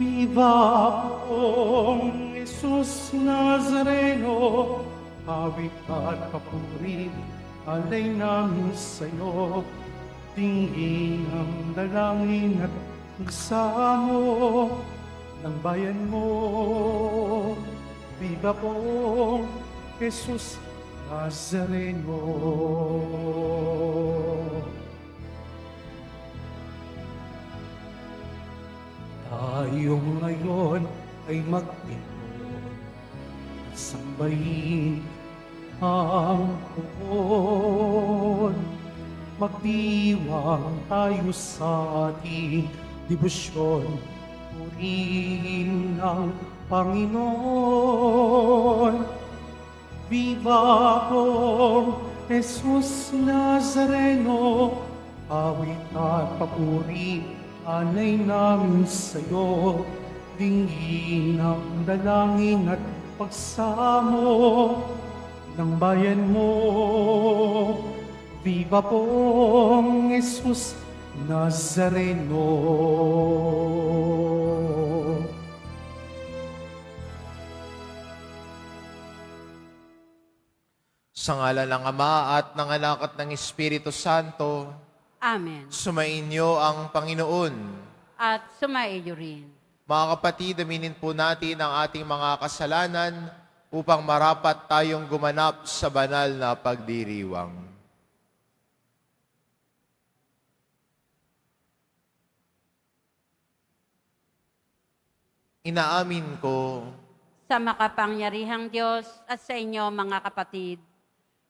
Viva poong Jesus Nazareno, awit at papuri, alay namin sa'yo. Tingin ang dalangin at pagsamo ng bayan mo. Viva poong Jesus Nazareno. Tayo ngayon ay magtipon, sambahin ang Poon. Magdiwang tayo sa ating debosyon, purihin ang Panginoon. Viva poong Jesus Nazareno, awit at papuri, alay namin sa'yo. Dinggin ang dalangin at pagsamo ng bayan mo. Viva poong Jesus Nazareno. Sa ngalan ng Ama at ng Anak at ng Espiritu Santo, Amen. sumainyo ang Panginoon. At sumaiyo rin. Mga kapatid, aminin po natin ang ating mga kasalanan upang marapat tayong gumanap sa banal na pagdiriwang. Inaamin ko Sa makapangyarihang Diyos at sa inyo mga kapatid,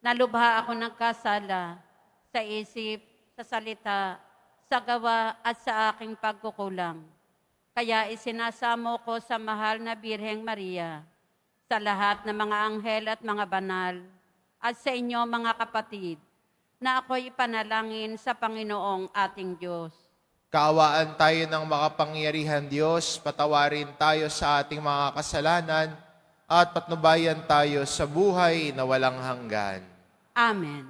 nalubha ako ng kasala sa isip, sa salita, sa gawa at sa aking pagkukulang. Kaya isinasamo ko sa mahal na Birheng Maria, sa lahat ng mga anghel at mga banal, at sa inyo mga kapatid, na ako'y ipanalangin sa Panginoong ating Diyos. kaawaan tayo ng makapangyarihan Diyos, patawarin tayo sa ating mga kasalanan, at patnubayan tayo sa buhay na walang hanggan. Amen.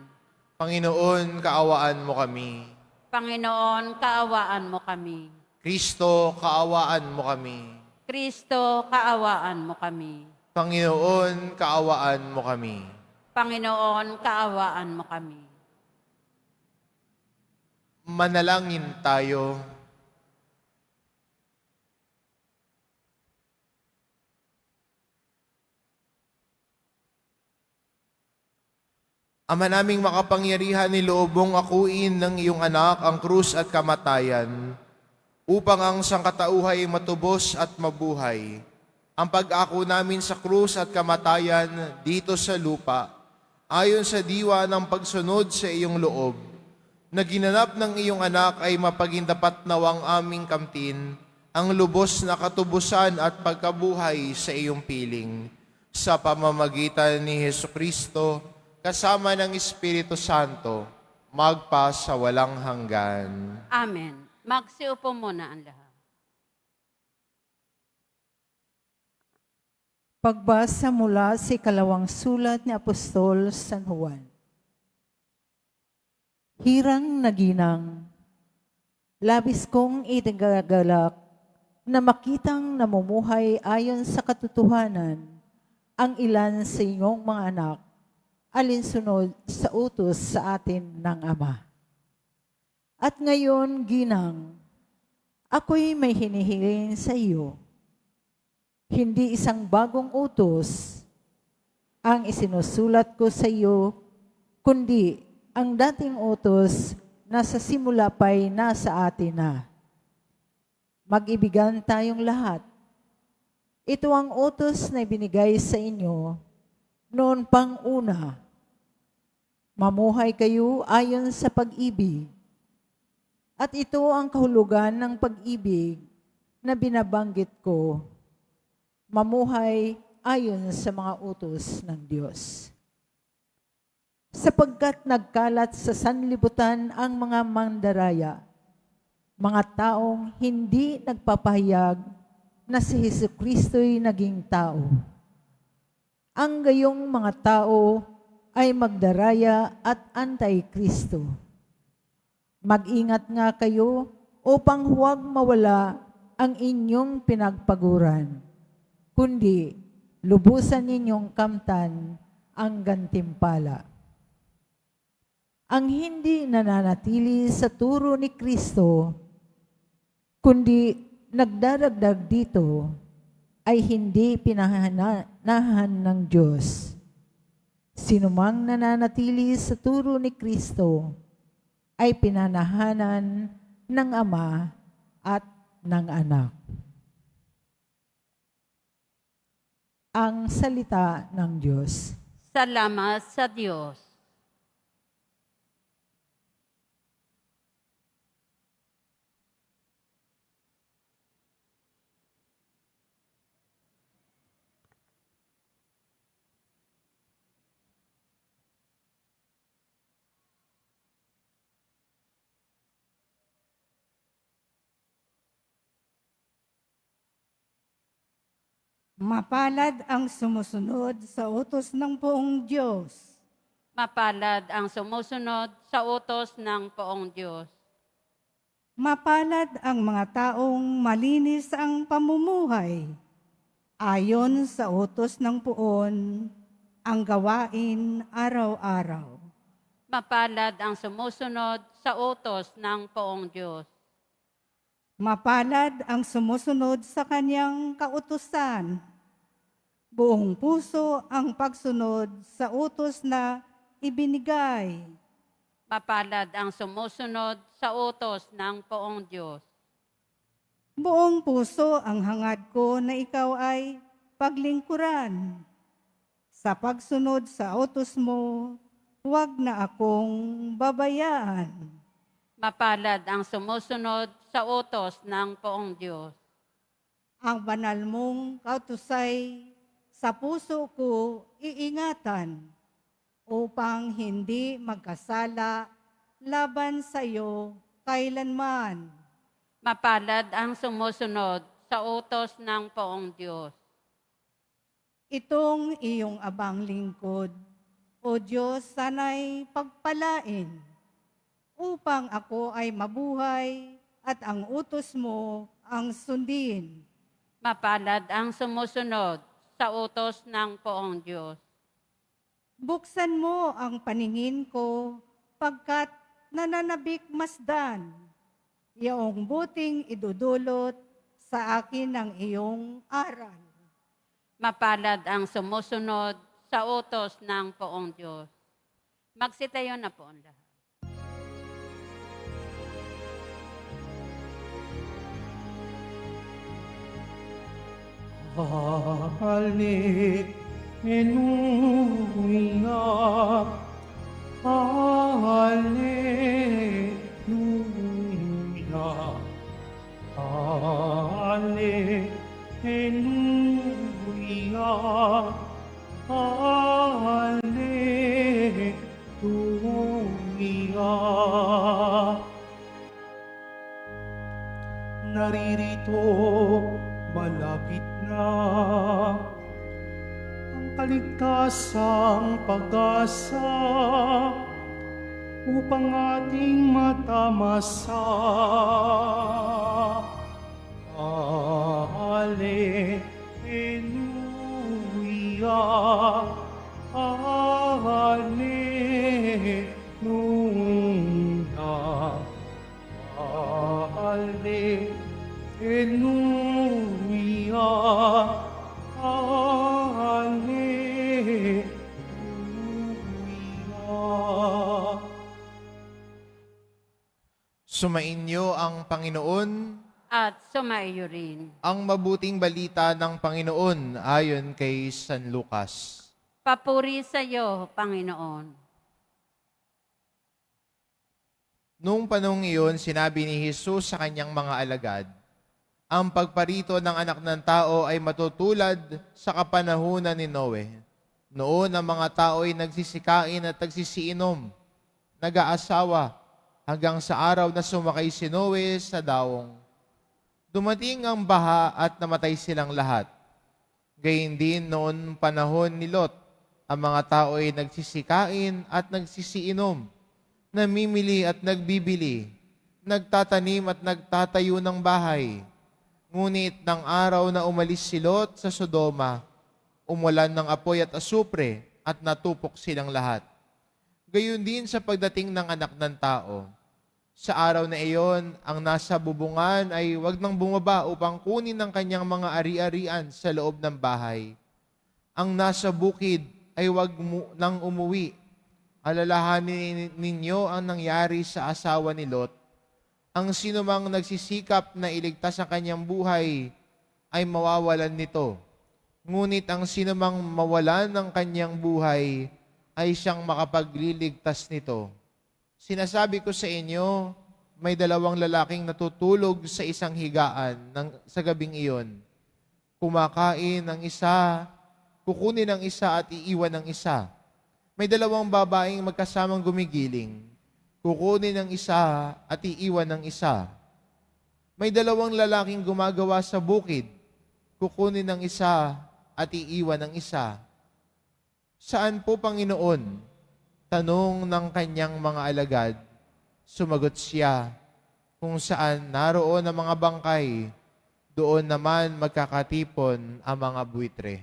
Panginoon, kaawaan mo kami. Panginoon, kaawaan mo kami. Kristo, kaawaan mo kami. Kristo, kaawaan mo kami. Panginoon, kaawaan mo kami. Panginoon, kaawaan mo kami. Manalangin tayo. Ama naming makapangyarihan, niloobong akuin ng iyong anak ang krus at kamatayan upang ang sangkatauhay matubos at mabuhay. Ang pag-ako namin sa krus at kamatayan dito sa lupa, ayon sa diwa ng pagsunod sa iyong loob, na ginanap ng iyong anak ay mapagindapat nawang aming kamtin, ang lubos na katubusan at pagkabuhay sa iyong piling. Sa pamamagitan ni Jesucristo, kasama ng Espiritu Santo, magpa sa walang hanggan. Amen. Magsiupo muna ang lahat. Pagbasa mula sa ikalawang sulat ni Apostol San Juan. Hirang naginang, labis kong itinagalak na makitang namumuhay ayon sa katotohanan ang ilan sa inyong mga anak, alinsunod sa utos sa atin ng Ama. At ngayon, ginang, ako'y may hinihiling sa iyo. Hindi isang bagong utos ang isinusulat ko sa iyo, kundi ang dating utos na sa simula pa'y nasa atin na. Mag-ibigan tayong lahat. Ito ang utos na ibinigay sa inyo noon pang una. Mamuhay kayo ayon sa pag-ibig. At ito ang kahulugan ng pag-ibig na binabanggit ko. Mamuhay ayon sa mga utos ng Diyos. Sapagkat nagkalat sa sanlibutan ang mga mandaraya, mga taong hindi nagpapahayag na si Jesucristo'y naging tao. Ang gayong mga tao ay magdaraya at anti-Kristo. Mag-ingat nga kayo upang huwag mawala ang inyong pinagpaguran, kundi lubusan ninyong kamtan ang gantimpala. Ang hindi nananatili sa turo ni Kristo, kundi nagdaragdag dito, ay hindi pinahanahan ng Diyos. Sinumang nananatili sa turo ni Kristo ay pinanahanan ng Ama at ng Anak. Ang salita ng Diyos. Salamat sa Diyos. Mapalad ang sumusunod sa utos ng poong Diyos. Mapalad ang sumusunod sa utos ng poong Diyos. Mapalad ang mga taong malinis ang pamumuhay. Ayon sa utos ng poon, ang gawain araw-araw. Mapalad ang sumusunod sa utos ng poong Diyos. Mapalad ang sumusunod sa kanyang kautusan. Buong puso ang pagsunod sa utos na ibinigay. Mapalad ang sumusunod sa utos ng poong Diyos. Buong puso ang hangad ko na ikaw ay paglingkuran. Sa pagsunod sa utos mo, huwag na akong babayaan. Mapalad ang sumusunod sa utos ng poong Diyos. Ang banal mong kautusay sa puso ko iingatan upang hindi magkasala laban sa iyo kailanman. Mapalad ang sumusunod sa utos ng poong Diyos. Itong iyong abang lingkod, O Diyos, sana'y pagpalain upang ako ay mabuhay at ang utos mo ang sundin. Mapalad ang sumusunod sa utos ng poong Diyos. Buksan mo ang paningin ko pagkat nananabik masdan. Iyong buting idudulot sa akin ang iyong aral. Mapalad ang sumusunod sa utos ng poong Diyos. Magsitayo na po ang lahat. Hallelujah, Hallelujah, Hallelujah, Hallelujah. Naririto, malapit na ang kaligtasang pag-asa upang ating matamasa. Hallelujah, Hallelujah, Hallelujah, Hallelujah. Sumainyo ang Panginoon, At sumaiyo rin. ang mabuting balita ng Panginoon ayon kay San Lucas. Papuri sa iyo, Panginoon. Noong panahong iyon, sinabi ni Jesus sa kanyang mga alagad, ang pagparito ng anak ng tao ay matutulad sa kapanahunan ni Noe. Noon ang mga tao ay nagsisikain at nagsisiinom, nag-aasawa, hanggang sa araw na sumakay si Noe sa dawong. Dumating ang baha at namatay silang lahat. Gayun din noon panahon ni Lot, ang mga tao ay nagsisikain at nagsisiinom, namimili at nagbibili, nagtatanim at nagtatayo ng bahay. Ngunit ng araw na umalis si Lot sa Sodoma, umulan ng apoy at asupre at natupok silang lahat. Gayon din sa pagdating ng anak ng tao. Sa araw na iyon, ang nasa bubungan ay wag nang bumaba upang kunin ang kanyang mga ari-arian sa loob ng bahay. Ang nasa bukid ay wag nang umuwi. Alalahanin ninyo ang nangyari sa asawa ni Lot. Ang sinumang nagsisikap na iligtas ang kanyang buhay ay mawawalan nito. Ngunit ang sinumang mawalan ng kanyang buhay ay siyang makapagliligtas nito. Sinasabi ko sa inyo, may dalawang lalaking natutulog sa isang higaan sa gabing iyon. Kumakain ng isa, kukunin ng isa at iiwan ng isa. May dalawang babaeng magkasamang gumigiling. Kukunin ng isa at iiwan ng isa. May dalawang lalaking gumagawa sa bukid. Kukunin ng isa at iiwan ng isa. Saan po, Panginoon? Tanong ng kanyang mga alagad. Sumagot siya, kung saan naroon ang mga bangkay, doon naman magkakatipon ang mga buitre.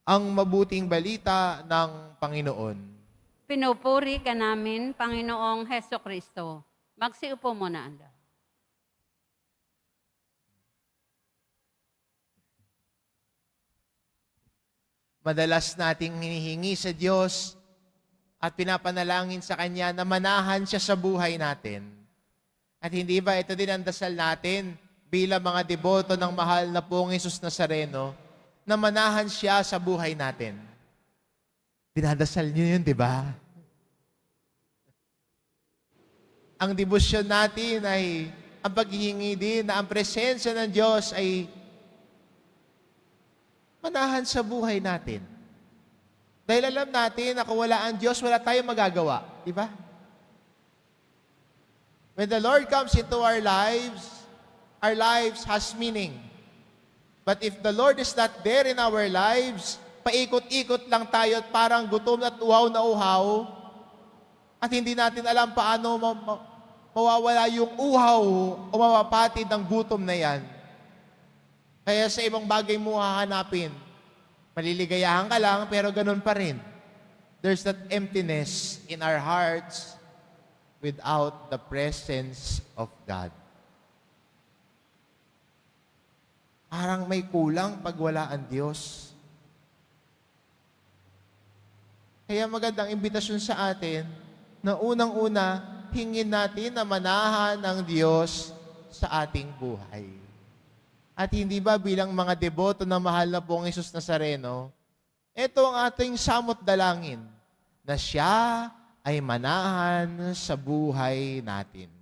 Ang mabuting balita ng Panginoon. Pinupuri ka namin, Panginoong Heso Kristo. Magsiupo muna, Anda. Madalas nating hinihingi sa Diyos at pinapanalangin sa Kanya na manahan siya sa buhay natin. At hindi ba ito din ang dasal natin bilang mga deboto ng mahal na Poong Jesus Nazareno na manahan siya sa buhay natin? Dinadasal niyo yun, di ba? Ang debosyon natin ay ang paghihingi din na ang presensya ng Diyos ay manahan sa buhay natin. Dahil alam natin na kung wala ang Diyos, wala tayong magagawa. Di ba? When the Lord comes into our lives has meaning. But if the Lord is not there in our lives, paikot-ikot lang tayo at parang gutom at uhaw na uhaw at hindi natin alam paano mawawala yung uhaw o mapapatid ng gutom na yan. Kaya sa ibang bagay mo hahanapin. Maliligayahan ka lang, pero ganun pa rin. There's that emptiness in our hearts without the presence of God. Parang may kulang pag wala ang Diyos. Kaya magandang imbitasyon sa atin na unang-una, hingin natin na manahan ng Diyos sa ating buhay. At hindi ba bilang mga deboto na mahal na Poong Jesus Nazareno, ito ang ating samot dalangin, na siya ay manahan sa buhay natin.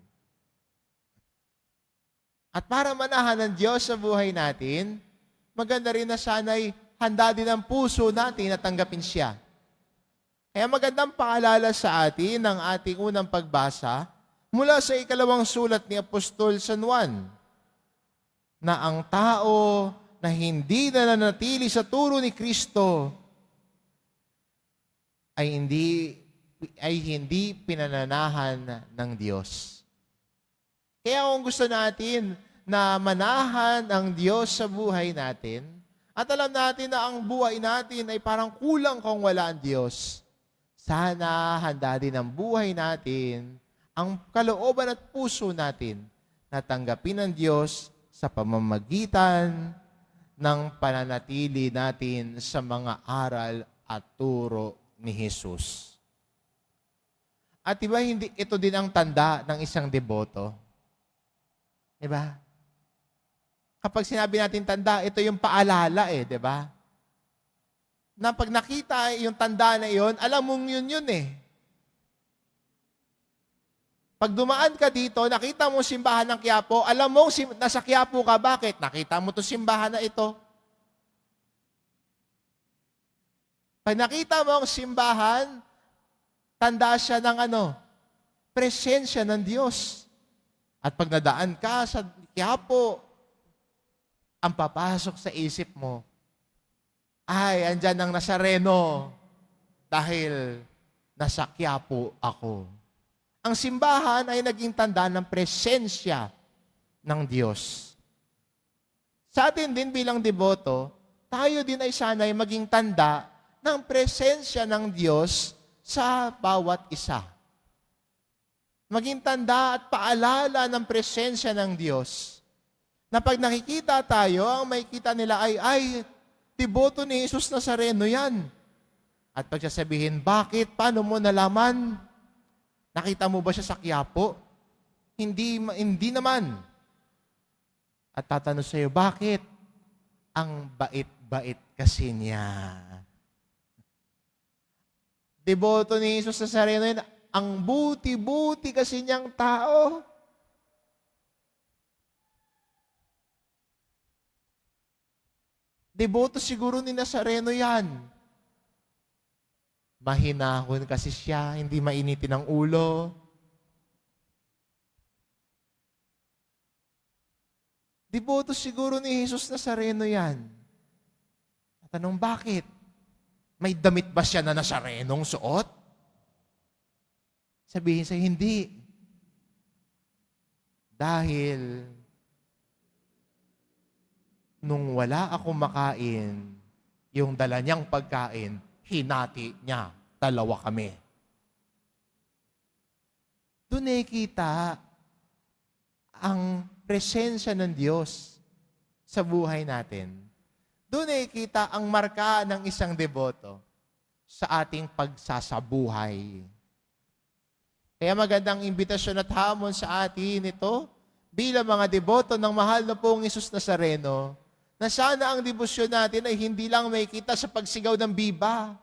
At para manahan ng Diyos sa buhay natin, maganda rin na sana'y handa din ang puso natin na tanggapin siya. Kaya magandang paalala sa atin ng ating unang pagbasa mula sa ikalawang sulat ni Apostol San Juan, na ang tao na hindi na nanatili sa turo ni Kristo ay hindi pinananahan ng Diyos. Kaya kung gusto natin na manahan ang Diyos sa buhay natin, at alam natin na ang buhay natin ay parang kulang kung wala ang Diyos, sana handa din ang buhay natin, ang kalooban at puso natin na tanggapin ng Diyos sa pamamagitan ng pananatili natin sa mga aral at turo ni Jesus. At diba hindi ito din ang tanda ng isang deboto? Diba? Kapag sinabi natin tanda, ito yung paalala diba? Na pag nakita yung tanda na yon, alam mong yun Pag dumaan ka dito, nakita mo simbahan ng Quiapo, alam mo nasa Quiapo ka. Bakit? Nakita mo itong simbahan na ito. Pag nakita mo ang simbahan, tanda siya ng presensya ng Diyos. At pag nadaan ka sa Quiapo, ang papasok sa isip mo, ay, andyan ang Nazareno dahil nasa Quiapo ako. Ang simbahan ay naging tanda ng presensya ng Diyos. Sa atin din bilang deboto, tayo din ay sana'y maging tanda ng presensya ng Diyos sa bawat isa. Maging tanda at paalala ng presensya ng Diyos. Na pag nakikita tayo, ang makikita nila ay deboto ni Jesus Nazareno yan. At pagsasabihin, bakit? Paano mo nalaman? Nakita mo ba siya sa Quiapo? Hindi naman. At tatanong sa iyo, bakit? Ang bait-bait kasi niya. Deboto ni Jesus Nazareno yan, ang buti-buti kasi niyang tao. Deboto siguro ni Nazareno yan. Mahinahon kasi siya, hindi mainitin ang ulo. Deboto siguro ni Jesus Nazareno yan. Tatanong, bakit? May damit ba siya na Nazarenong suot? Sabihin sa'yo, hindi. Dahil nung wala akong makain, yung dala niyang pagkain, hinati niya, 2 kami. Doon nakikita ang presensya ng Diyos sa buhay natin. Doon nakikita ang marka ng isang deboto sa ating pagsasabuhay. Kaya magandang imbitasyon at hamon sa atin ito bilang mga deboto ng mahal na pong Hesus Nazareno na sana ang debosyon natin ay hindi lang makikita sa pagsigaw ng biba.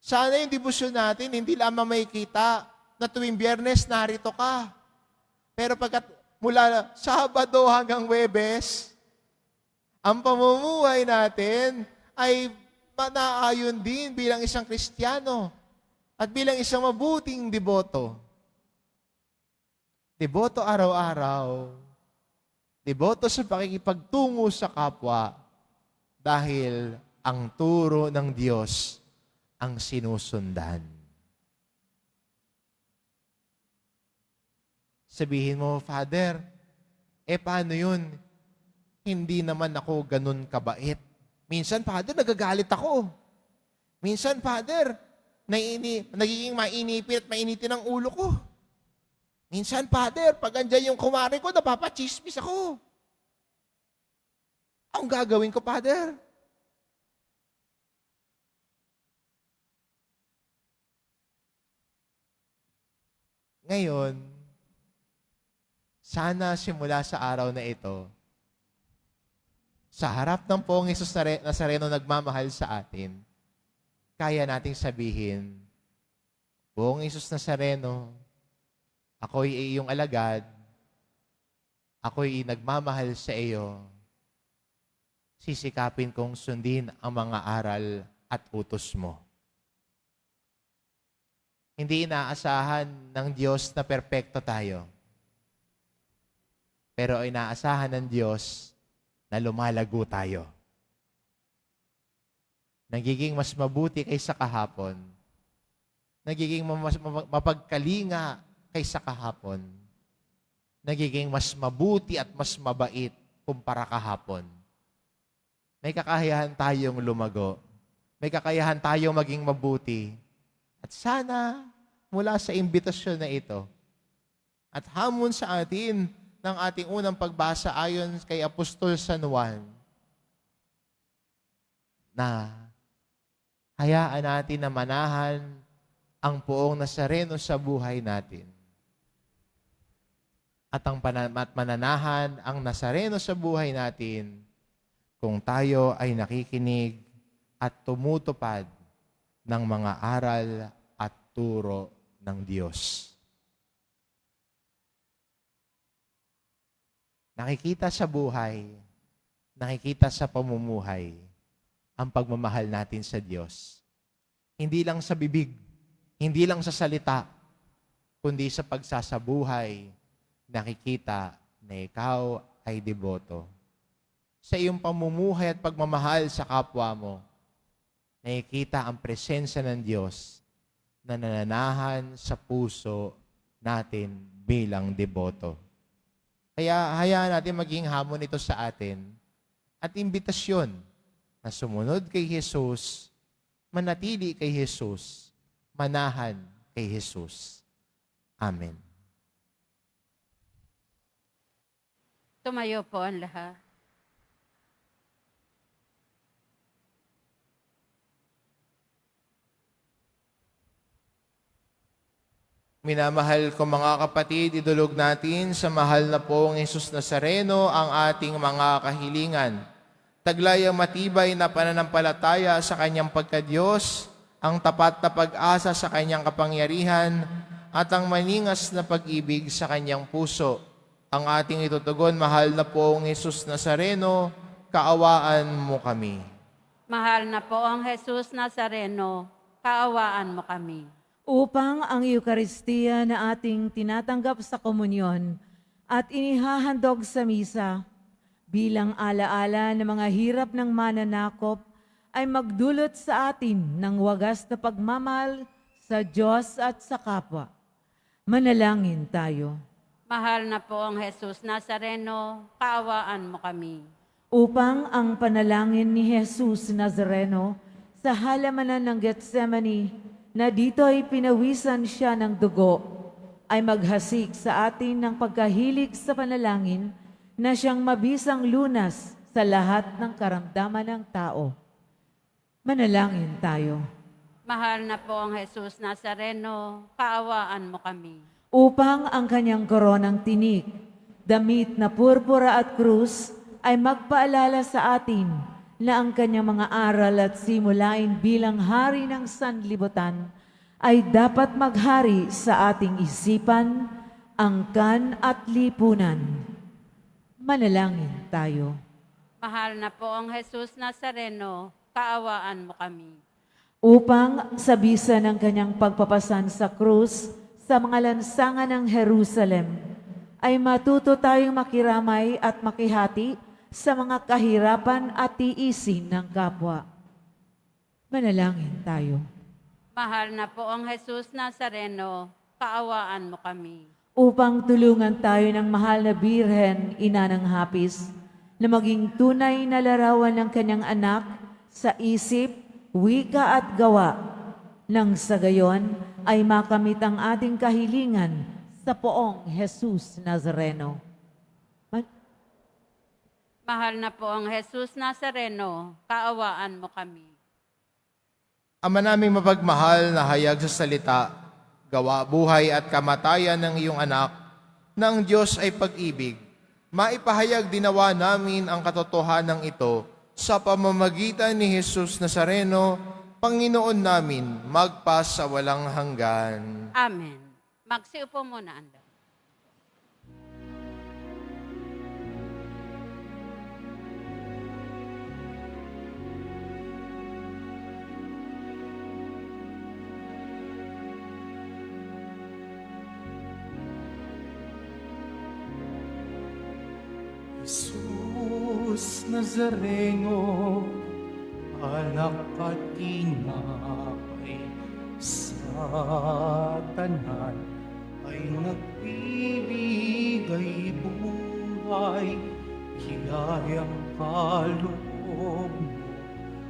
Sana yung debosyon natin hindi lamang makikita na tuwing Biyernes narito ka. Pero pagkat mula Sabado hanggang Huwebes, ang pamumuhay natin ay manaayon din bilang isang Kristiyano at bilang isang mabuting deboto. Deboto araw-araw. Deboto sa pakikipagtungo sa kapwa dahil ang turo ng Diyos ang sinusundan. Sabihin mo, Father, paano yun? Hindi naman ako ganun kabait. Minsan, Father, nagagalit ako. Minsan, Father, nagiging mainipit at mainitin ang ulo ko. Minsan, Father, pag andyan yung kumari ko, napapachismis ako. Ang gagawin ko, Father? Ngayon, sana simula sa araw na ito, sa harap ng Poong Hesus Nazareno nagmamahal sa atin, kaya nating sabihin, Poong Hesus Nazareno, ako'y iyong alagad, ako'y nagmamahal sa iyo, sisikapin kong sundin ang mga aral at utos mo. Hindi inaasahan ng Diyos na perpekto tayo, pero inaasahan ng Diyos na lumalago tayo. Nagiging mas mabuti kaysa kahapon. Nagiging mas mapagkalinga kaysa kahapon. Nagiging mas mabuti at mas mabait kumpara kahapon. May kakayahan tayong lumago. May kakayahan tayong maging mabuti. At sana, mula sa imbitasyon na ito, at hamon sa atin ng ating unang pagbasa ayon kay Apostol San Juan, na hayaan natin na manahan ang Poong Nazareno sa buhay natin. At mananahan ang Nazareno sa buhay natin kung tayo ay nakikinig at tumutupad ng mga aral at turo ng Diyos. Nakikita sa buhay, nakikita sa pamumuhay, ang pagmamahal natin sa Diyos. Hindi lang sa bibig, hindi lang sa salita, kundi sa pagsasabuhay, nakikita na ikaw ay deboto. Sa iyong pamumuhay at pagmamahal sa kapwa mo, nakikita ang presensya ng Diyos na nananahan sa puso natin bilang deboto. Kaya hayaan natin maging hamon ito sa atin at imbitasyon na sumunod kay Jesus, manatili kay Jesus, manahan kay Jesus. Amen. Tumayo po ang lahat. Minamahal ko mga kapatid, idulog natin sa mahal na pong Jesus Nazareno ang ating mga kahilingan. Taglay ang matibay na pananampalataya sa kanyang pagkadiyos, ang tapat na pag-asa sa kanyang kapangyarihan, at ang maningas na pag-ibig sa kanyang puso. Ang ating itutugon, mahal na pong Jesus Nazareno, kaawaan mo kami. Mahal na po ang Jesus Nazareno, kaawaan mo kami. Upang ang Eukaristiya na ating tinatanggap sa komunyon at inihahandog sa misa bilang alaala ng mga hirap ng mananakop ay magdulot sa atin ng wagas na pagmamahal sa Diyos at sa kapwa. Manalangin tayo. Mahal na po ang Jesus Nazareno, kaawaan mo kami. Upang ang panalangin ni Jesus Nazareno sa halamanan ng Getsemani na dito ay pinawisan siya ng dugo, ay maghasik sa atin ng pagkahilig sa panalangin na siyang mabisang lunas sa lahat ng karamdaman ng tao. Manalangin tayo. Mahal na po ang Jesus Nazareno, kaawaan mo kami. Upang ang kanyang koronang tinik, damit na purpura at krus, ay magpaalala sa atin na ang kanyang mga aral at simulain bilang hari ng sanlibutan ay dapat maghari sa ating isipan, angkan at lipunan. Manalangin tayo. Mahal na po ang Jesus Nazareno, kaawaan mo kami. Upang sa bisa ng kanyang pagpapasan sa krus sa mga lansangan ng Jerusalem, ay matuto tayong makiramay at makihati sa mga kahirapan at tiisin ng kapwa. Manalangin tayo. Mahal na po ang Jesus Nazareno, kaawaan mo kami. Upang tulungan tayo ng mahal na Birhen, ina ng hapis, na maging tunay na larawan ng kanyang anak sa isip, wika at gawa, nang sa gayon ay makamit ang ating kahilingan sa poong Jesus Nazareno. Mahal na po ang Jesus Nazareno, kaawaan mo kami. Ama naming mapagmahal na hayag sa salita, gawa, buhay at kamatayan ng iyong anak, na ang Diyos ay pag-ibig, maipahayag dinawa namin ang katotohanan ito sa pamamagitan ni Jesus Nazareno, Panginoon namin, magpas sa walang hanggan. Amen. Magsiupo muna ando. Jesus Nazareno, anak at tinapay sa tanan ay nagbibigay buhay, hiyayang kaloob mo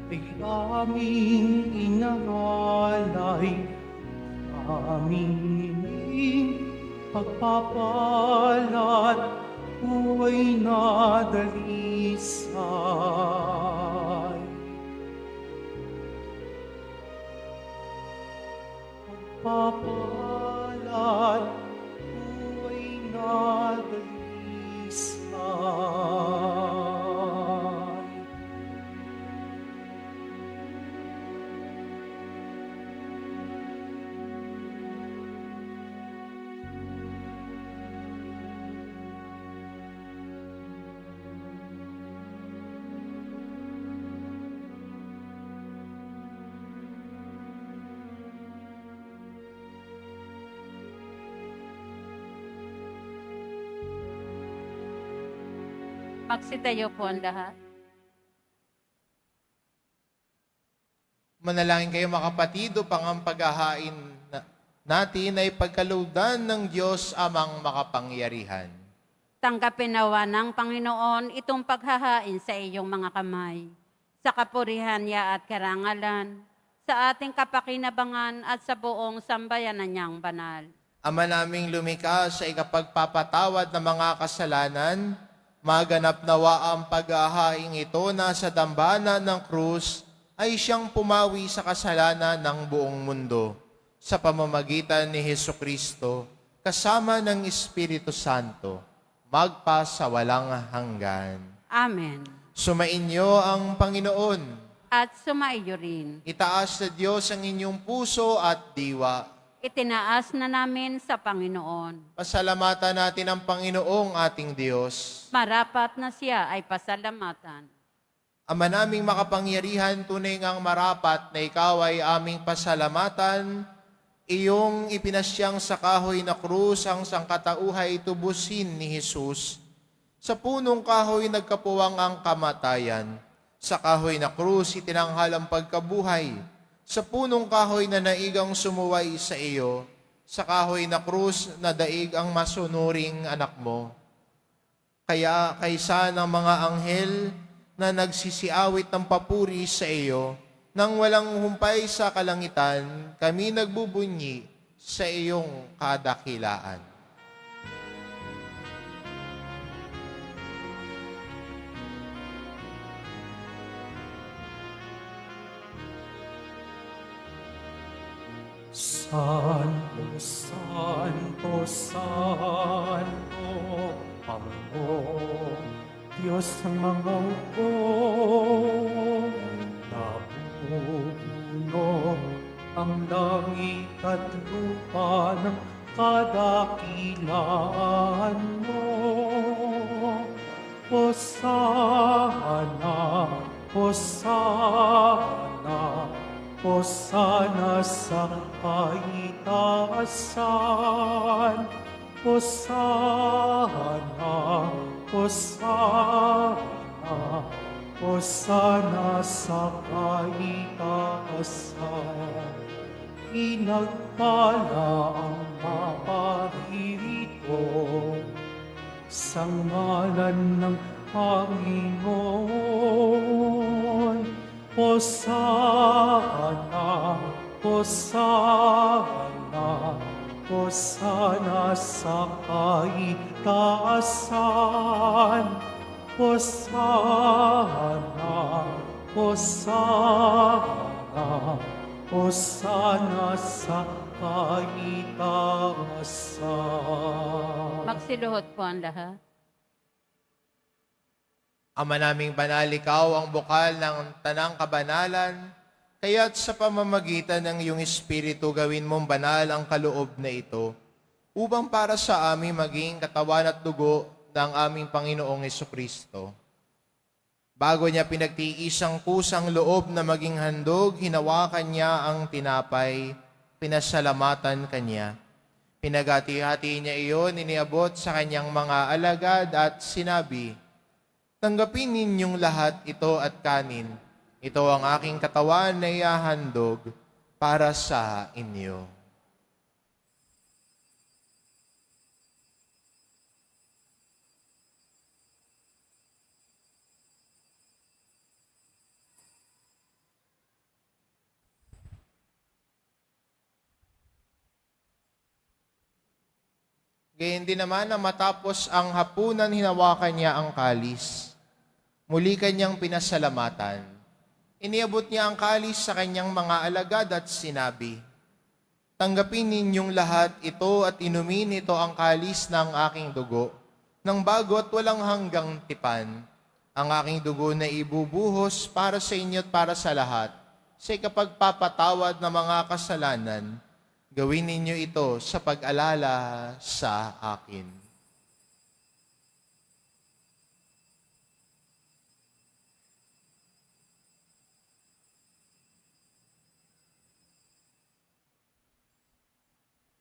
ay aming inaalay, aming pagpapalat buhay na dalisay. Pagpapalat buhay na dalisay. Magsitayo po ang lahat. Manalangin kayo mga kapatid upang ang paghahain natin ay pagkalooban ng Diyos amang makapangyarihan. Tanggapin nawa ng Panginoon itong paghahain sa iyong mga kamay, sa kapurihan niya at karangalan, sa ating kapakinabangan at sa buong sambayanan niyang banal. Ama naming lumikha sa ikapagpapatawad ng mga kasalanan, maganap nawa ang paghahaing ito na sa dambana ng krus ay siyang pumawi sa kasalanan ng buong mundo sa pamamagitan ni Hesukristo kasama ng Espiritu Santo, magpa sa walang hanggan. Amen. Sumainyo ang Panginoon. At sumaiyo rin. Itaas sa Diyos ang inyong puso at diwa. Itinaas na namin sa Panginoon. Pasalamatan natin ang Panginoong ating Diyos. Marapat na siya ay pasalamatan. Ama naming makapangyarihan, tunay ngang marapat na ikaw ay aming pasalamatan. Iyong ipinasyang sa kahoy na krus ang sangkatauhay tubusin ni Jesus. Sa punong kahoy nagkapuwang ang kamatayan. Sa kahoy na krus itinanghal ang pagkabuhay. Sa punong kahoy na naigang sumuway sa iyo. Sa kahoy na krus na daig ang masunuring anak mo. Kaya kaysa ng mga anghel na nagsisiawit ng papuri sa iyo, nang walang humpay sa kalangitan, kami nagbubunyi sa iyong kadakilaan. Santo, Santo, Santo, Panginoon, Diyos ng mga hukbo, napupuno ang langit at lupa ng kadakilaan mo. Hosana, Hosana, Hosana sa kaitaasan. Hosana, Hosana, Hosana sa kaitaasan. Pinagpala ang maparirito sa ngalan ng Panginoon. Hosana, Hosana, Hosana sa kaitaasan. Hosana, Hosana, Hosana sa kaitaasan. Magsiluhod po ang lahat. Ama naming banal, ikaw ang bukal ng tanang kabanalan, kaya't sa pamamagitan ng iyong Espiritu gawin mong banal ang kaloob na ito, upang para sa amin maging katawan at dugo ng aming Panginoong Hesukristo. Bago niya pinagtiis ang kusang loob na maging handog, hinawakan niya ang tinapay, pinasalamatan kanya. Pinagati-hati niya iyon, iniabot sa kanyang mga alagad at sinabi, "Tanggapin ninyong lahat ito at kanin. Ito ang aking katawan na ihahandog para sa inyo." Gayun din naman na matapos ang hapunan, hinawakan niya ang kalis. Muli kanyang pinasalamatan. Iniabot niya ang kalis sa kanyang mga alagad at sinabi, "Tanggapin ninyong lahat ito at inumin ito ang kalis ng aking dugo, ng bago at walang hanggang tipan. Ang aking dugo na ibubuhos para sa inyo at para sa lahat, sa ikapagpapatawad ng mga kasalanan. Gawin ninyo ito sa pag-alala sa akin."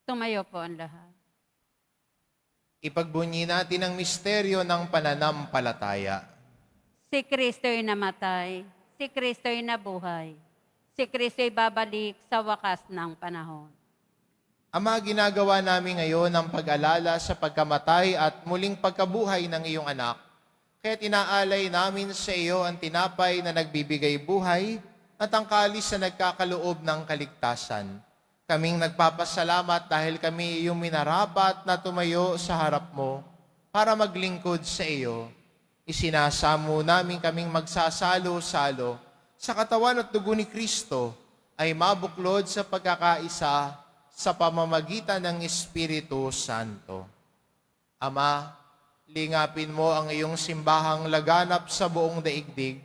Tumayo po ang lahat. Ipagbunyi natin ang misteryo ng pananampalataya. Si Kristo'y namatay, si Kristo'y nabuhay, si Kristo'y babalik sa wakas ng panahon. Ama, ginagawa namin ngayon ang pag-alala sa pagkamatay at muling pagkabuhay ng iyong anak. Kaya inaalay namin sa iyo ang tinapay na nagbibigay buhay at ang kalis na nagkakaloob ng kaligtasan. Kaming nagpapasalamat dahil kami iyong minarapat na tumayo sa harap mo para maglingkod sa iyo. Isinasamo namin kaming magsasalo-salo sa katawan at dugo ni Kristo ay mabuklod sa pagkakaisa sa pamamagitan ng Espiritu Santo. Ama, lingapin mo ang iyong simbahang laganap sa buong daigdig.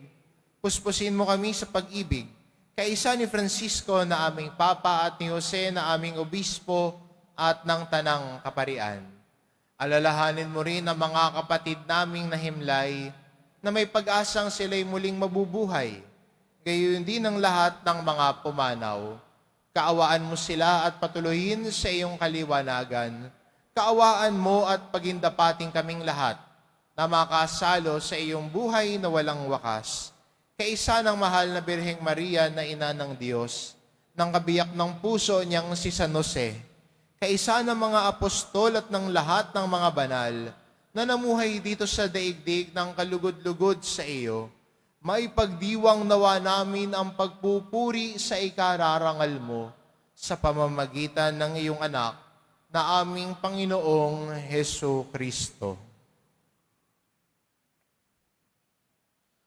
Puspusin mo kami sa pag-ibig, kaisa ni Francisco na aming Papa at ni Jose na aming Obispo at ng Tanang Kaparian. Alalahanin mo rin ang mga kapatid naming nahimlay na may pag-asang sila'y muling mabubuhay, gayon din ang lahat ng mga pumanaw. Kaawaan mo sila at patuloyin sa iyong kaliwanagan. Kaawaan mo at pagindapating kaming lahat na makasalo sa iyong buhay na walang wakas. Kaisa ng mahal na Birheng Maria na ina ng Diyos, ng kabiyak ng puso niyang si San Jose, kaisa ng mga apostol at ng lahat ng mga banal na namuhay dito sa daigdig ng kalugod-lugod sa iyo, maipagdiwang nawa namin ang pagpupuri sa ikararangal mo sa pamamagitan ng iyong anak na aming Panginoong Hesu Kristo.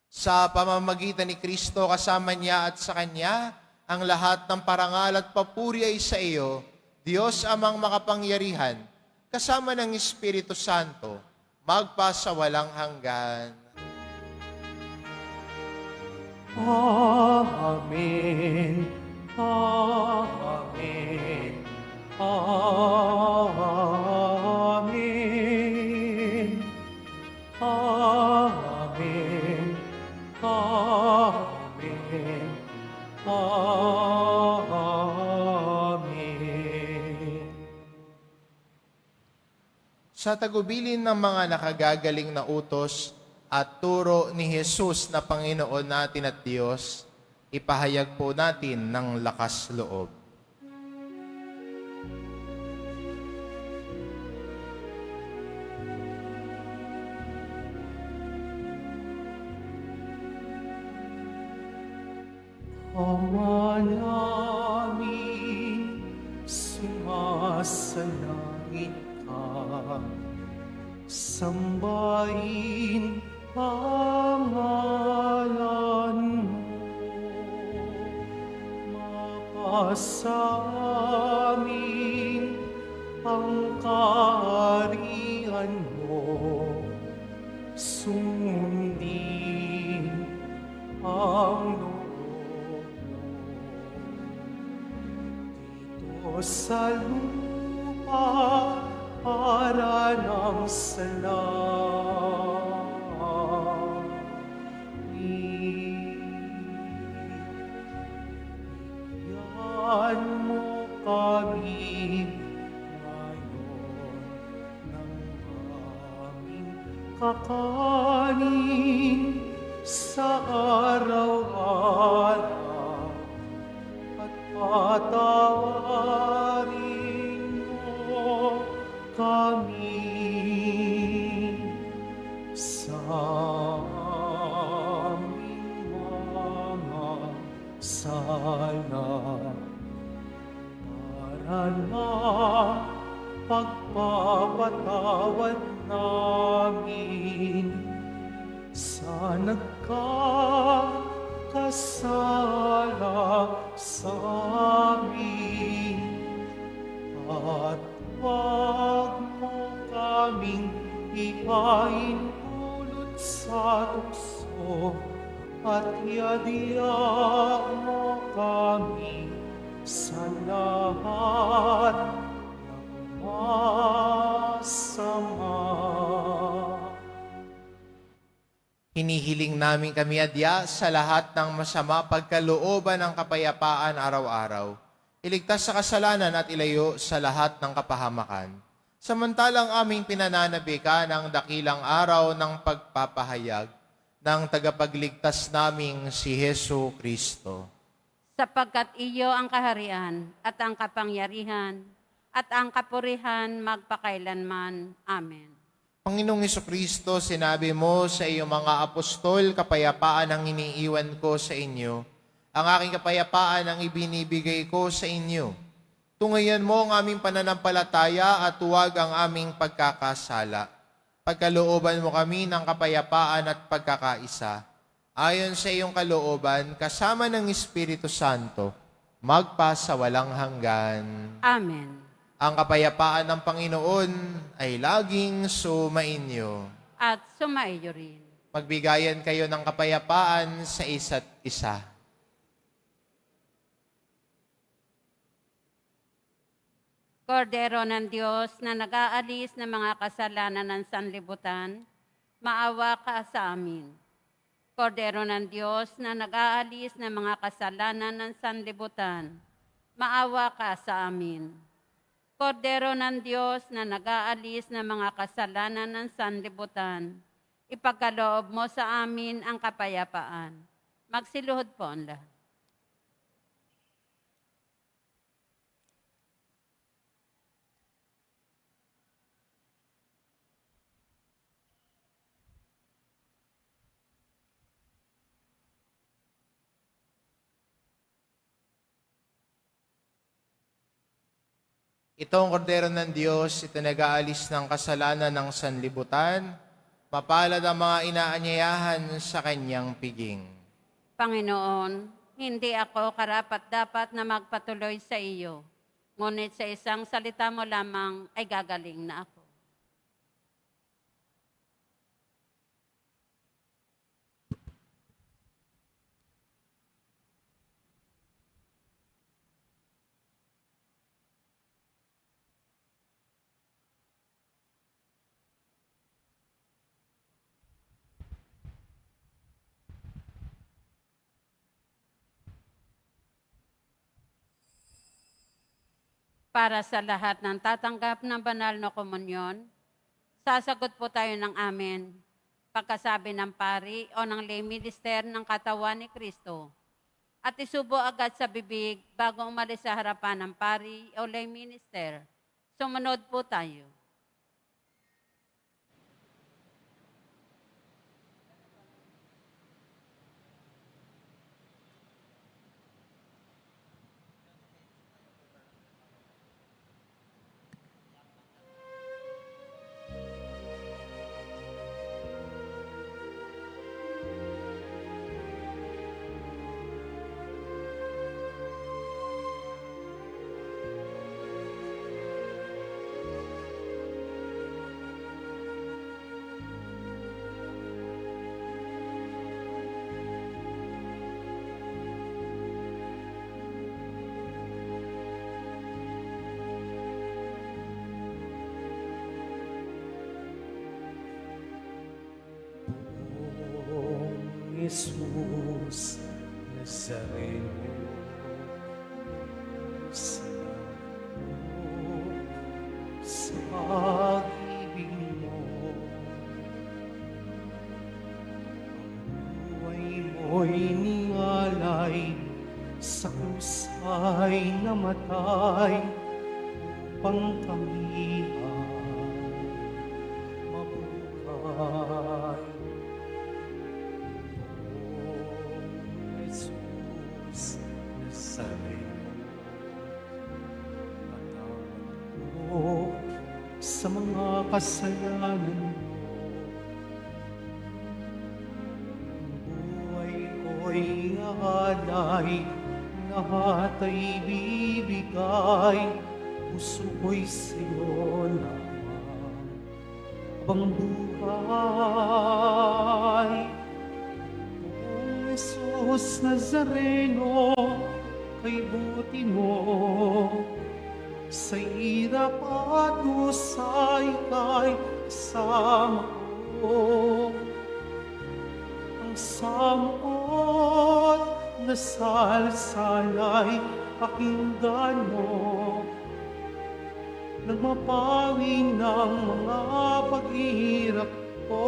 Sa pamamagitan ni Kristo, kasama niya at sa Kanya, ang lahat ng parangal at papuri ay sa iyo, Diyos amang makapangyarihan, kasama ng Espiritu Santo, magpa sa walang hanggan. Amen. Amen. Amen. Amen. Amen. Amen. Sa tagubilin ng mga nakagagaling na utos at turo ni Jesus na Panginoon natin at Diyos, ipahayag po natin ng lakas loob. Ama namin, sumasalangit ka, sambahin ang ngalan mo, mapasamin ang kaharian mo, sundin ang loob mo dito sa lupa para ng Bigyan mo kami ngayon ng aming kakanin sa araw-araw at patawarin mo kami sa aming mga sala para na pagpapatawad namin sa nagkakasala sa amin at huwag mo kaming ipaintulot sa tukso at iadya mo kami sa lahat ng masama. Hinihiling namin kami adya sa lahat ng masama pagkalooban ng kapayapaan araw-araw. Iligtas sa kasalanan at ilayo sa lahat ng kapahamakan. Samantalang aming pinananabikan ang dakilang araw ng pagpapahayag ng tagapagligtas naming si Hesu Kristo. Sapagkat iyo ang kaharian at ang kapangyarihan at ang kapurihan magpakailanman. Amen. Panginoong Kristo, sinabi mo sa iyong mga apostol, kapayapaan ang iniiwan ko sa inyo. Ang aking kapayapaan ang ibinibigay ko sa inyo. Tungayan mo ang aming pananampalataya at huwag ang aming pagkakasala. Pagkalooban mo kami ng kapayapaan at pagkakaisa. Ayon sa iyong kalooban, kasama ng Espiritu Santo, magpa sa walang hanggan. Amen. Ang kapayapaan ng Panginoon ay laging sumainyo. At sumaiyo rin. Magbigayan kayo ng kapayapaan sa isa't isa. Kordero ng Diyos na nag-aalis ng mga kasalanan ng sanlibutan, maawa ka sa amin. Kordero ng Diyos na nag-aalis ng mga kasalanan ng sanlibutan, maawa ka sa amin. Kordero ng Diyos na nag-aalis ng mga kasalanan ng sanlibutan, ipagkaloob mo sa amin ang kapayapaan. Magsiluhod po ang lahat. Ito ang kordero ng Diyos, ito nag-aalis ng kasalanan ng sanlibutan. Mapalad ang mga inaanyayahan sa kanyang piging. Panginoon, hindi ako karapat-dapat na magpatuloy sa iyo, ngunit sa isang salita mo lamang ay gagaling na ako. Para sa lahat ng tatanggap ng banal na komunyon, sasagot po tayo ng amen pagkasabi ng pari o ng lay minister ng katawan ni Kristo at isubo agad sa bibig bago umalis sa harapan ng pari o lay minister. Sumunod po tayo. Jesus Nazareno, salamat sa pag-ibig mo. Ang buhay mo'y nialay, sa krus ay namatay, upang kami mabuhay. Sa mga kasalanan mo, ang buhay ko'y alay, lahat ay bibigay, puso ko'y sa'yo lamang habang buhay. Kung Jesus Nazareno, kay buti mo, sa hirap at husay kay kasama ko. Ang samot na salsalay pakinggan mo, nang mapawi ng mga paghihirap ko.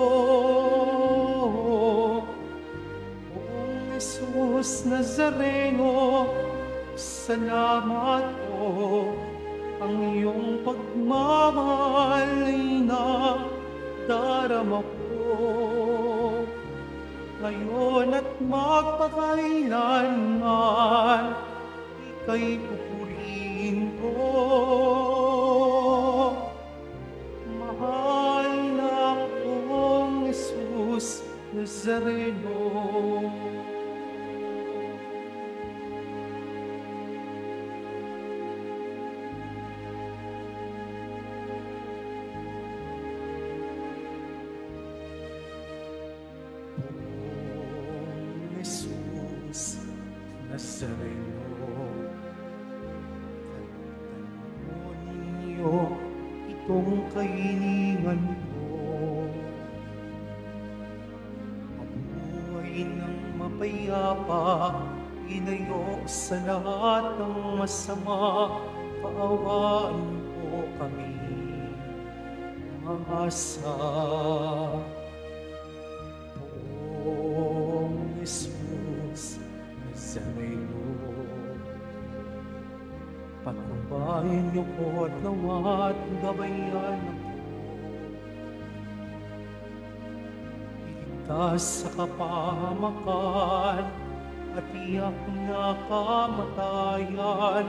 Oong Jesus Nazareno, salamat po. ang iyong pagmamahal ay nadarama ko. Ngayon at magpakailanman, ika'y pupurihin ko. Mahal na kong Jesus Nazareno. Jesus Nazareno, kantanon ninyo itong kahilingan ko. Mabuhay ng mapayapa, inayo sa lahat ng masama, kaawaan mo kami, mga asa. Jesus Nazareno, patnubayan niyo po at nawa at gabayan ako. Iligtas sa kapahamakan at iyak na kamatayan,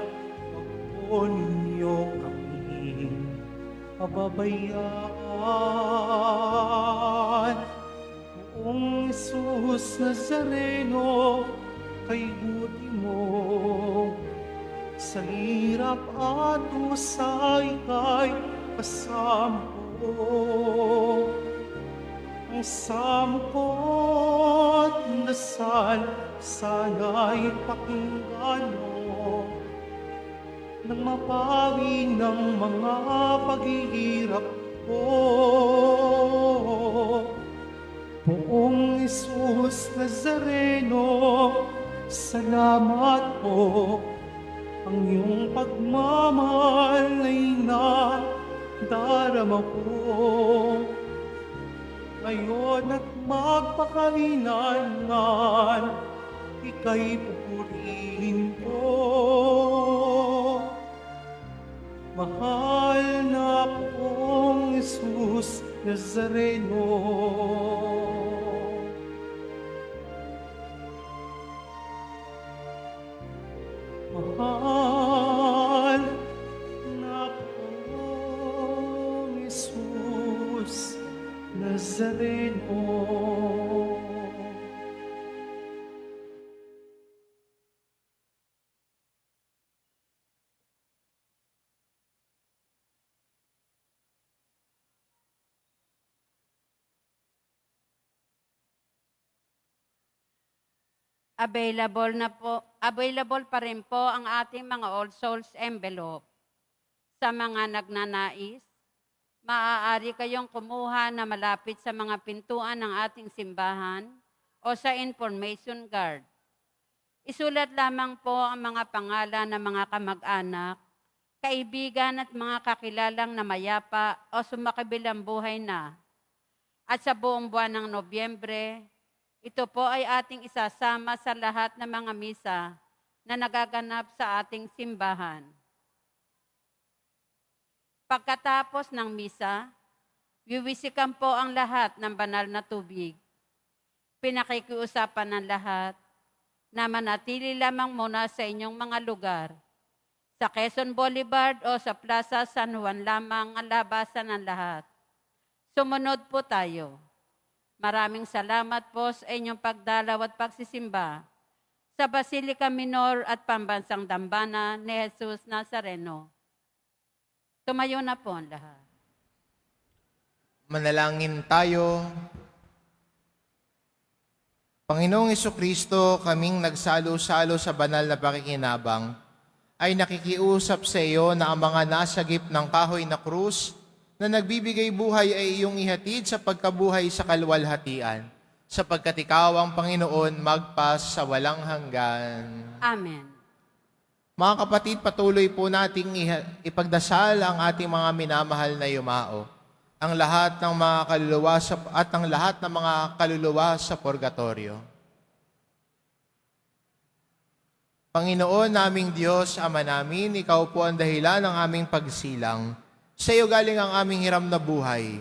wag po ninyo kami pababayaan. Kung Jesus Nazareno, kay buti mo, sa hirap at usay kay kasampo. Ang samot dasal sana'y pakinggan mo, nang mapawi ng mga paghihirap ko. Poong Jesus Nazareno, salamat po. Ang iyong pagmamahal ay nadarama ko. Ngayon at magpakailanman, ika'y pupurihin ko. Mahal na poong Jesus Nazareno. Mahal na poong Jesus Nazareno. Available pa rin po ang ating mga All Souls envelope. Sa mga nagnanais, maaari kayong kumuha na malapit sa mga pintuan ng ating simbahan o sa information card. Isulat lamang po ang mga pangalan ng mga kamag-anak, kaibigan at mga kakilalang na mayapa o sumakabilang buhay na. At sa buong buwan ng Nobyembre, ito po ay ating isasama sa lahat ng mga misa na nagaganap sa ating simbahan. Pagkatapos ng misa, wiwisikan po ang lahat ng banal na tubig. Pinakikiusapan ng lahat na manatili lamang muna sa inyong mga lugar. Sa Quezon Boulevard o sa Plaza San Juan lamang ang labasan ng lahat. Sumunod po tayo. Maraming salamat po sa inyong pagdalaw at pagsisimba sa Basilica Minor at Pambansang Dambana ni Jesus Nazareno. Tumayo na po ang lahat. Manalangin tayo. Panginoong Jesucristo, kaming nagsalo-salo sa banal na pakikinabang, ay nakikiusap sa iyo na ang mga nasagip ng kahoy na krus na nagbibigay buhay ay iyong ihatid sa pagkabuhay sa kalwalhatian, sapagkat ikaw ang Panginoon magpas sa walang hanggan. Amen. Mga kapatid, patuloy po nating ipagdasal ang ating mga minamahal na yumao, ang lahat ng mga kaluluwa at ang lahat ng mga kaluluwa sa purgatorio. Panginoon naming Diyos, Ama namin, Ikaw po ang dahilan ng aming pagsilang. Sa iyo galing ang aming hiram na buhay.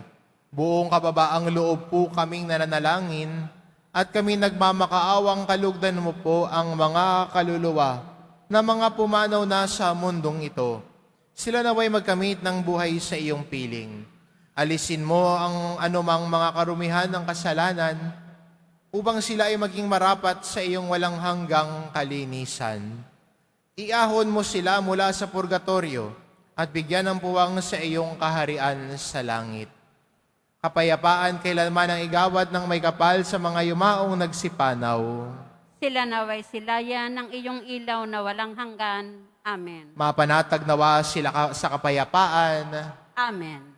Buong kababaang loob po kaming nananalangin at kami nagmamakaawang kalugdan mo po ang mga kaluluwa na mga pumanaw na sa mundong ito. Sila naway magkamit ng buhay sa iyong piling. Alisin mo ang anumang mga karumihan ng kasalanan upang sila ay maging marapat sa iyong walang hanggang kalinisan. Iahon mo sila mula sa purgatorio at bigyan ng puwang sa iyong kaharian sa langit. Kapayapaan kailanman ang igawad ng may kapal sa mga yumaong nagsipanaw. Sila naway silayan ng iyong ilaw na walang hanggan. Amen. Mapanatag nawa sila sa kapayapaan. Amen.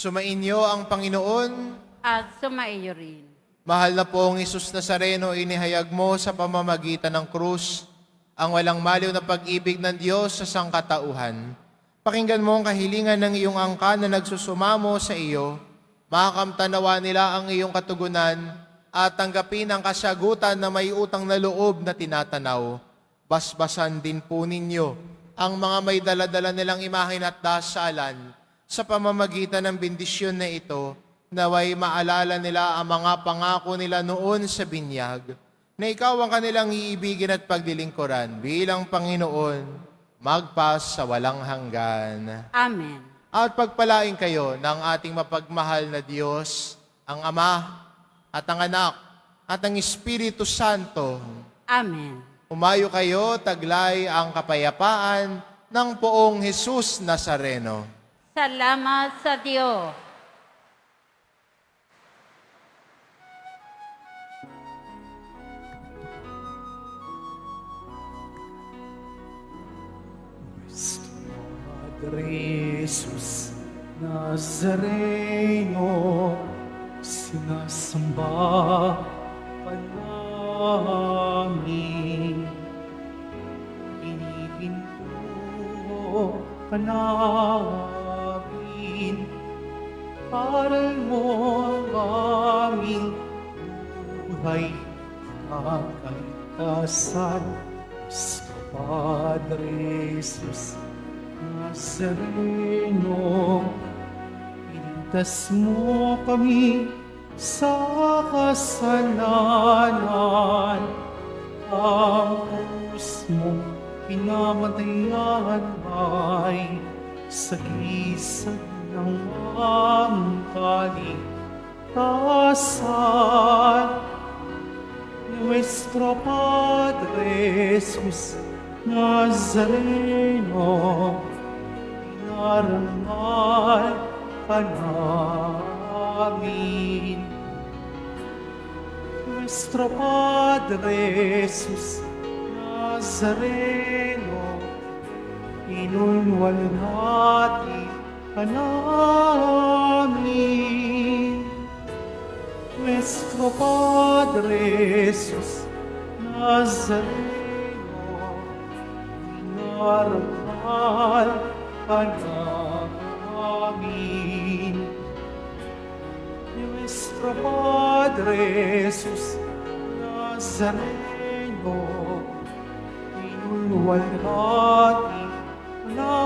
Sumainyo ang Panginoon. At sumaiyo rin. Mahal na pong Isus Nazareno, inihayag mo sa pamamagitan ng krus ang walang maliw na pag-ibig ng Diyos sa sangkatauhan. Pakinggan mo ang kahilingan ng iyong angkan na nagsusumamo sa iyo. Makakamtanawa nila ang iyong katugunan at tanggapin ang kasagutan na may utang na loob na tinatanaw. Basbasan din po ninyo ang mga may daladala nilang imahin at dasalan sa pamamagitan ng bendisyon na ito, naway maalala nila ang mga pangako nila noon sa binyag, na ikaw ang kanilang iibigin at pagdilingkuran bilang Panginoon, magpas sa walang hanggan. Amen. At pagpalain kayo ng ating mapagmahal na Diyos, ang Ama at ang Anak at ang Espiritu Santo. Amen. Umayo kayo, taglay ang kapayapaan ng poong Jesus Nazareno. Salamat sa Diyos. Padre Jesus Nazareno, sinasamba ka namin. Pinipinto ka namin. Aral mo ang aming buhay at kaligtasan. Sa Padre Jesus Nazareno, iligtas mo kami sa kasalanan. Ang krus mo pinamatayan ay sagisag ng aming kaligtasan. Nuestro Padre Jesus Nazareno, inarangal ka namin. Nuestro Padre Jesus Nazareno, inunwalhati ka namin. Nuestro Padre Jesus Nazareno, inarangal ka namin. Nuestro Padre Jesus Nazareno, inulwalhati ka